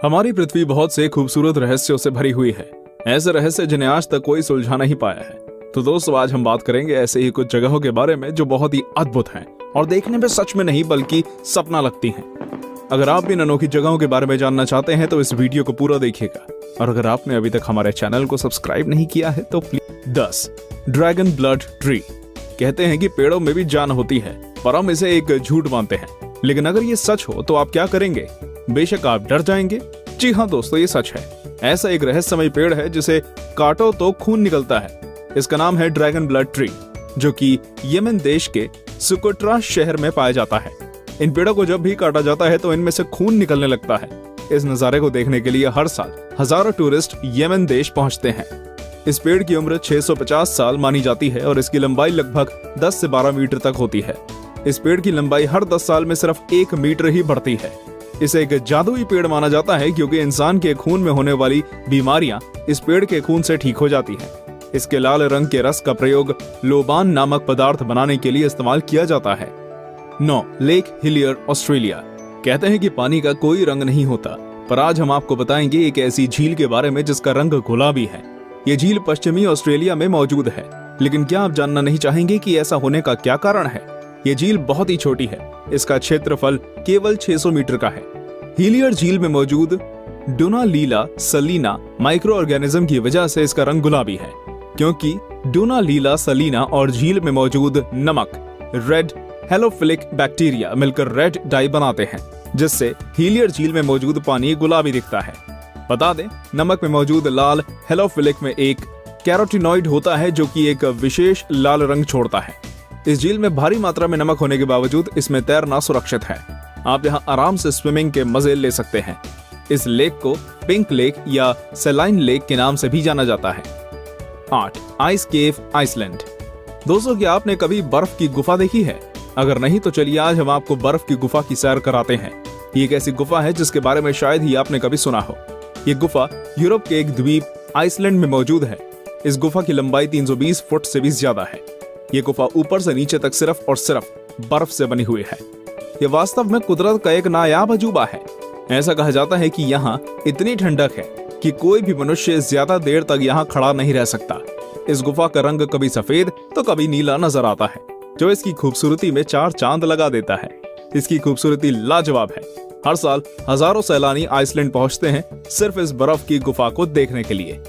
हमारी पृथ्वी बहुत से खूबसूरत रहस्यों से भरी हुई है। ऐसे रहस्य जिन्हें आज तक कोई सुलझा नहीं पाया है। तो दोस्तों, आज हम बात करेंगे ऐसे ही कुछ जगहों के बारे में जो बहुत ही अद्भुत हैं और देखने में सच में नहीं बल्कि सपना लगती हैं। अगर आप भी इन अनोखी जगहों के बारे में जानना चाहते हैं तो इस वीडियो को पूरा देखिएगा। और अगर आपने अभी तक हमारे चैनल को सब्सक्राइब नहीं किया है तो प्लीज। 10. Dragon blood tree. कहते हैं कि पेड़ों में भी जान होती है, पर हम इसे एक झूठ मानते हैं। लेकिन अगर ये सच हो तो आप क्या करेंगे? बेशक आप डर जाएंगे। जी हाँ दोस्तों, ये सच है। ऐसा एक रहस्यमय पेड़ है जिसे काटो तो खून निकलता है। इसका नाम है ड्रैगन ब्लड ट्री, जो कि यमन देश के सुकोट्रा शहर में पाया जाता है। इन पेड़ों को जब भी काटा जाता है तो इनमें से खून निकलने लगता है। इस नजारे को देखने के लिए हर साल हजारों टूरिस्ट यमन देश पहुंचते हैं। इस पेड़ की उम्र 650 साल मानी जाती है और इसकी लंबाई लगभग 10 से 12 मीटर तक होती है। इस पेड़ की लंबाई हर 10 साल में सिर्फ 1 मीटर ही बढ़ती है। इसे एक जादुई पेड़ माना जाता है क्योंकि इंसान के खून में होने वाली बीमारियां इस पेड़ के खून से ठीक हो जाती हैं। इसके लाल रंग के रस का प्रयोग लोबान नामक पदार्थ बनाने के लिए इस्तेमाल किया जाता है। 9. Lake Hillier, Australia. कहते हैं कि पानी का कोई रंग नहीं होता, पर आज हम आपको बताएंगे एक ऐसी झील के बारे में जिसका रंग गुलाबी है। ये झील पश्चिमी ऑस्ट्रेलिया में मौजूद है। लेकिन क्या आप जानना नहीं चाहेंगे कि ऐसा होने का क्या कारण है? ये झील बहुत ही छोटी है। इसका क्षेत्रफल केवल 600 मीटर का है। हिलियर झील में मौजूद डोनालीला सलीना माइक्रो ऑर्गेनिज्म की वजह से इसका रंग गुलाबी है, क्योंकि डोनालीला सलीना और झील में मौजूद नमक रेड हेलोफिलिक बैक्टीरिया मिलकर रेड डाई बनाते हैं, जिससे हिलियर झील में मौजूद पानी गुलाबी दिखता है। बता दें, नमक में मौजूद लाल हेलोफिलिक में एक कैरोटीनॉइड होता है जो कि एक विशेष लाल रंग छोड़ता है। इस झील में भारी मात्रा में नमक होने के बावजूद इसमें तैरना सुरक्षित है। आप यहाँ आराम से स्विमिंग के मजे ले सकते हैं। इस लेक को पिंक लेक या सेलाइन लेक के नाम से भी जाना जाता है। 8. आइस केव, आइसलैंड। दोस्तों, क्या आपने कभी बर्फ की गुफा देखी है? अगर नहीं तो चलिए आज हम आपको बर्फ की गुफा की सैर कराते हैं। ये एक ऐसी गुफा है जिसके बारे में शायद ही आपने कभी सुना हो। ये गुफा यूरोप के एक द्वीप आइसलैंड में मौजूद है। इस गुफा की लंबाई 320 फुट से भी ज्यादा है। ये गुफा ऊपर से नीचे तक सिर्फ और सिर्फ बर्फ से बनी हुई है। ये वास्तव में कुदरत का एक नायाब अजूबा है। ऐसा कहा जाता है कि यहाँ इतनी ठंडक है कि कोई भी मनुष्य ज्यादा देर तक यहाँ खड़ा नहीं रह सकता। इस गुफा का रंग कभी सफेद तो कभी नीला नजर आता है, जो इसकी खूबसूरती में 4 चांद लगा देता है। इसकी खूबसूरती लाजवाब है। हर साल हजारों सैलानी आइसलैंड पहुंचते हैं सिर्फ इस बर्फ की गुफा को देखने के लिए।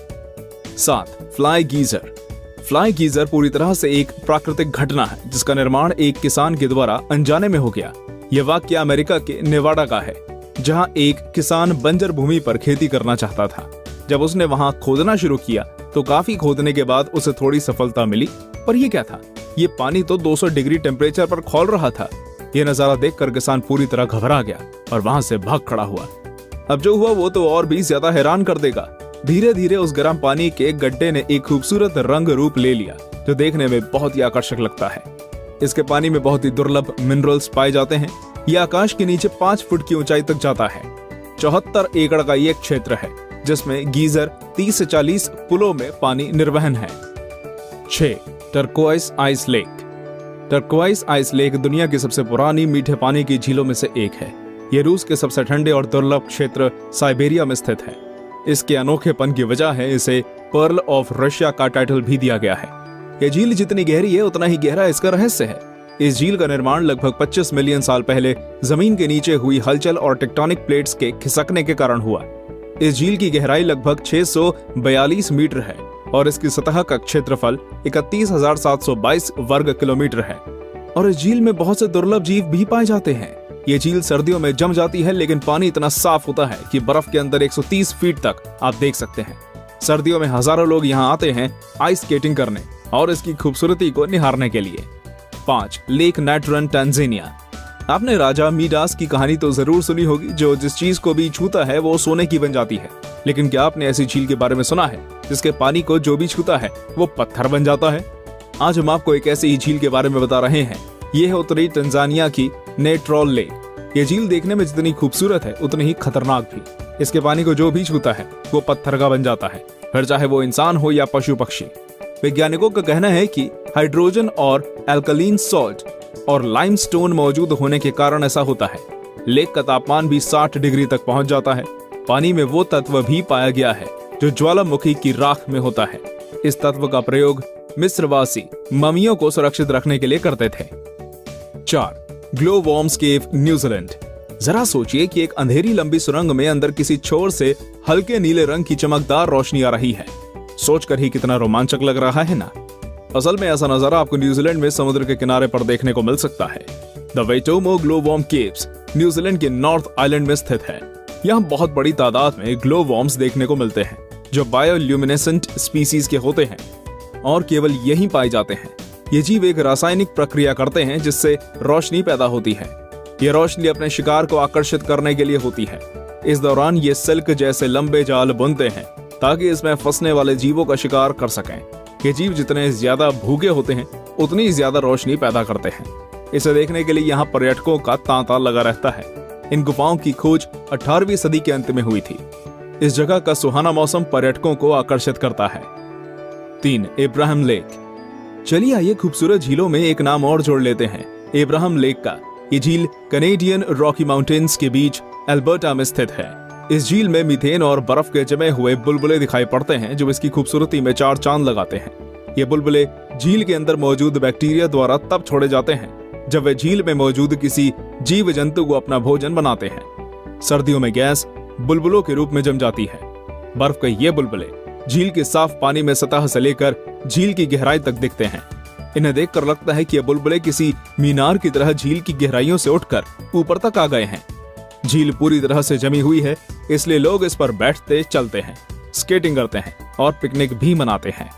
7. Fly geyser. फ्लाई गीजर पूरी तरह से एक प्राकृतिक घटना है जिसका निर्माण एक किसान के द्वारा अनजाने में हो गया। यह वाक्य अमेरिका के नेवाडा का है, जहां एक किसान बंजर भूमि पर खेती करना चाहता था। जब उसने वहां खोदना शुरू किया तो काफी खोदने के बाद उसे थोड़ी सफलता मिली। पर यह क्या था? ये पानी तो 200 डिग्री टेम्परेचर पर खौल रहा था। यह नजारा देखकर किसान पूरी तरह घबरा गया और वहां से भाग खड़ा हुआ। अब जो हुआ वो तो और भी ज्यादा हैरान कर देगा। धीरे धीरे उस गर्म पानी के गड्ढे ने एक खूबसूरत रंग रूप ले लिया, जो देखने में बहुत ही आकर्षक लगता है। इसके पानी में बहुत ही दुर्लभ मिनरल्स पाए जाते हैं। यह आकाश के नीचे 5 फुट की ऊंचाई तक जाता है। 74 एकड़ का ये क्षेत्र है जिसमें गीजर 30 से 40 पुलों में पानी निर्वहन है। 6. Turquoise ice lake. Turquoise ice lake दुनिया की सबसे पुरानी मीठे पानी की झीलों में से एक है। यह रूस के सबसे ठंडे और दुर्लभ क्षेत्र साइबेरिया में स्थित है। इसके अनोखेपन की वजह है इसे पर्ल ऑफ रशिया का टाइटल भी दिया गया है। यह झील जितनी गहरी है उतना ही गहरा इसका रहस्य है। इस झील का निर्माण लगभग 25 मिलियन साल पहले जमीन के नीचे हुई हलचल और टेक्टोनिक प्लेट्स के खिसकने के कारण हुआ। इस झील की गहराई लगभग 642 मीटर है और इसकी सतह का क्षेत्रफल 31,722 वर्ग किलोमीटर है। और इस झील में बहुत से दुर्लभ जीव भी पाए जाते हैं। ये झील सर्दियों में जम जाती है, लेकिन पानी इतना साफ होता है कि बर्फ के अंदर 130 फीट तक आप देख सकते हैं। सर्दियों में हजारों लोग यहाँ आते हैं आइस स्केटिंग करने और इसकी खूबसूरती को निहारने के लिए। 5. Lake Natron, Tanzania. आपने राजा मीडास की कहानी तो जरूर सुनी होगी, जो जिस चीज को भी छूता है वो सोने की बन जाती है। लेकिन क्या आपने ऐसी झील के बारे में सुना है जिसके पानी को जो भी छूता है वो पत्थर बन जाता है? आज हम आपको एक ऐसी ही झील के बारे में बता रहे हैं। ये है उत्तरी टांजानिया की नेट्रॉल लेक। ये झील देखने में जितनी खूबसूरत है उतनी ही खतरनाक भी। इसके पानी को जो भी छूता है वो पत्थर का बन जाता है, फिर चाहे वो इंसान हो या पशु पक्षी। वैज्ञानिकों का कहना है कि हाइड्रोजन और एल्कलीन सॉल्ट और लाइमस्टोन मौजूद होने के कारण ऐसा होता है। लेक का तापमान भी 60 डिग्री तक पहुंच जाता है। पानी में वो तत्व भी पाया गया है जो ज्वालामुखी की राख में होता है। इस तत्व का प्रयोग मिस्रवासी ममियों को सुरक्षित रखने के लिए करते थे। 4. ग्लो वॉर्म्स केव, न्यूजीलैंड। जरा सोचिए कि एक अंधेरी लंबी सुरंग में अंदर किसी छोर से हल्के नीले रंग की चमकदार रोशनी आ रही है। सोचकर ही कितना रोमांचक लग रहा है ना। असल में ऐसा नजारा आपको न्यूजीलैंड में समुद्र के किनारे पर देखने को मिल सकता है। The Waitomo glow worm caves New Zealand के नॉर्थ आइलैंड में स्थित है। यहाँ बहुत बड़ी तादाद में ग्लो वॉर्म्स देखने को मिलते हैं जो बायोल्यूमिनेसेंट स्पीसीज के होते हैं और केवल यहीं पाए जाते हैं। ये जीव एक रासायनिक प्रक्रिया करते हैं जिससे रोशनी पैदा होती है। ये रोशनी अपने शिकार को आकर्षित करने के लिए होती है। इस दौरान ये सिल्क जैसे लंबे जाल बुनते हैं ताकि इसमें फंसने वाले जीवों का शिकार कर सकें। ये जीव जितने ज्यादा भूखे होते हैं उतनी ज्यादा रोशनी पैदा करते हैं। इसे देखने के लिए यहाँ पर्यटकों का तांता लगा रहता है। इन गुफाओं की खोज 18वीं सदी के अंत में हुई थी। इस जगह का सुहाना मौसम पर्यटकों को आकर्षित करता है। 3. इब्राहिम लेक। चलिए आइए खूबसूरत झीलों में एक नाम और जोड़ लेते हैं, इब्राहिम लेक का। ये झील कनेडियन रॉकी माउंटेन्स के बीच एल्बर्टा में स्थित है। इस झील में मीथेन और बर्फ के जमे हुए बुलबुले दिखाई पड़ते हैं जो इसकी खूबसूरती में 4 चांद लगाते हैं। ये बुलबुले झील के अंदर मौजूद बैक्टीरिया द्वारा तब छोड़े जाते हैं जब वे झील में मौजूद किसी जीव जंतु को अपना भोजन बनाते हैं। सर्दियों में गैस बुलबुलों के रूप में जम जाती है। बर्फ के ये बुलबुले झील के साफ पानी में सतह से लेकर झील की गहराई तक दिखते हैं। इन्हें देखकर लगता है कि ये बुलबुले किसी मीनार की तरह झील की गहराइयों से उठकर ऊपर तक आ गए हैं। झील पूरी तरह से जमी हुई है, इसलिए लोग इस पर बैठते, चलते हैं, स्केटिंग करते हैं और पिकनिक भी मनाते हैं।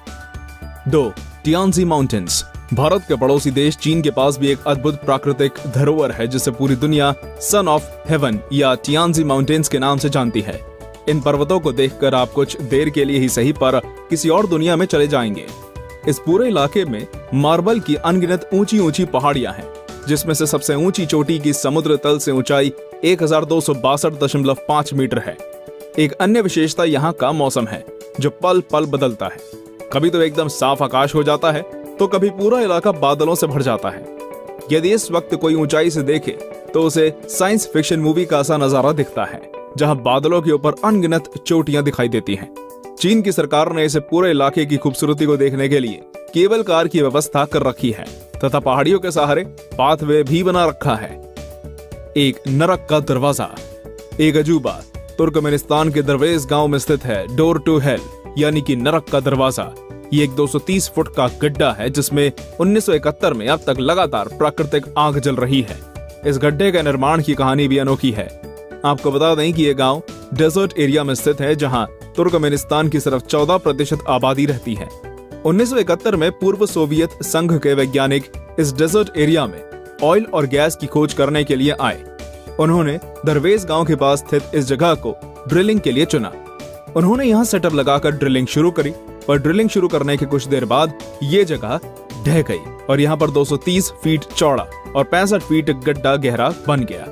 2. टियानजी माउंटेन्स। भारत के पड़ोसी देश चीन के पास भी एक अद्भुत प्राकृतिक धरोहर है जिसे पूरी दुनिया सन ऑफ हेवन या टियानजी माउंटेन्स के नाम से जानती है। इन पर्वतों को देखकर आप कुछ देर के लिए ही सही पर किसी और दुनिया में चले जाएंगे। इस पूरे इलाके में मार्बल की अनगिनत ऊंची ऊंची पहाड़ियां हैं, जिसमें से सबसे ऊंची चोटी की समुद्र तल से ऊंचाई 1262.5 मीटर है। एक अन्य विशेषता यहाँ का मौसम है जो पल पल बदलता है। कभी तो एकदम साफ आकाश हो जाता है तो कभी पूरा इलाका बादलों से भर जाता है। यदि इस वक्त कोई ऊंचाई से देखे तो उसे साइंस फिक्शन मूवी का सा नजारा दिखता है जहां बादलों के ऊपर अनगिनत चोटियां दिखाई देती हैं। चीन की सरकार ने इसे पूरे इलाके की खूबसूरती को देखने के लिए केबल कार की व्यवस्था कर रखी है तथा पहाड़ियों के सहारे पाथवे भी बना रखा है। एक नरक का दरवाजा। एक अजूबा तुर्कमेनिस्तान के दरवेज गांव में स्थित है डोर टू हेल यानी कि नरक का दरवाजा। ये एक 230 फुट का गड्ढा है जिसमें 1971 में अब तक लगातार प्राकृतिक आग जल रही है। इस गड्ढे के निर्माण की कहानी भी अनोखी है। आपको बता दें कि यह गांव डेजर्ट एरिया में स्थित है जहां तुर्कमेनिस्तान की सिर्फ 14% आबादी रहती है। 1971 में पूर्व सोवियत संघ के वैज्ञानिक इस डेजर्ट एरिया में ऑयल और गैस की खोज करने के लिए आए। उन्होंने दरवेज गांव के पास स्थित इस जगह को ड्रिलिंग के लिए चुना। उन्होंने यहाँ सेटअप लगाकर ड्रिलिंग शुरू करी, पर ड्रिलिंग शुरू करने के कुछ देर बाद ये जगह ढह गई और यहाँ पर 230 फीट चौड़ा और 65 फीट गड्ढा गहरा बन गया।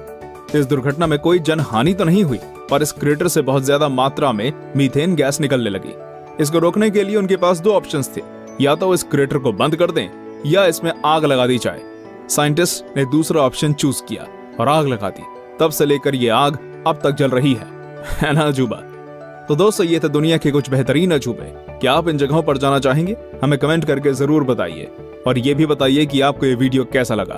इस दुर्घटना में कोई जनहानि तो नहीं हुई, पर इस क्रेटर से बहुत ज्यादा मात्रा में मीथेन गैस निकलने लगी। इसको रोकने के लिए उनके पास 2 ऑप्शंस थे, या तो इस क्रेटर को बंद कर दें या इसमें आग लगा दी जाए। साइंटिस्ट ने दूसरा ऑप्शन चूज किया और आग लगा दी। तब से लेकर ये आग अब तक जल रही है ना अजूबा। तो दोस्तों, ये थे दुनिया के कुछ बेहतरीन अजूबे। क्या आप इन जगहों पर जाना चाहेंगे? हमें कमेंट करके जरूर बताइए और ये भी बताइए कि आपको ये वीडियो कैसा लगा।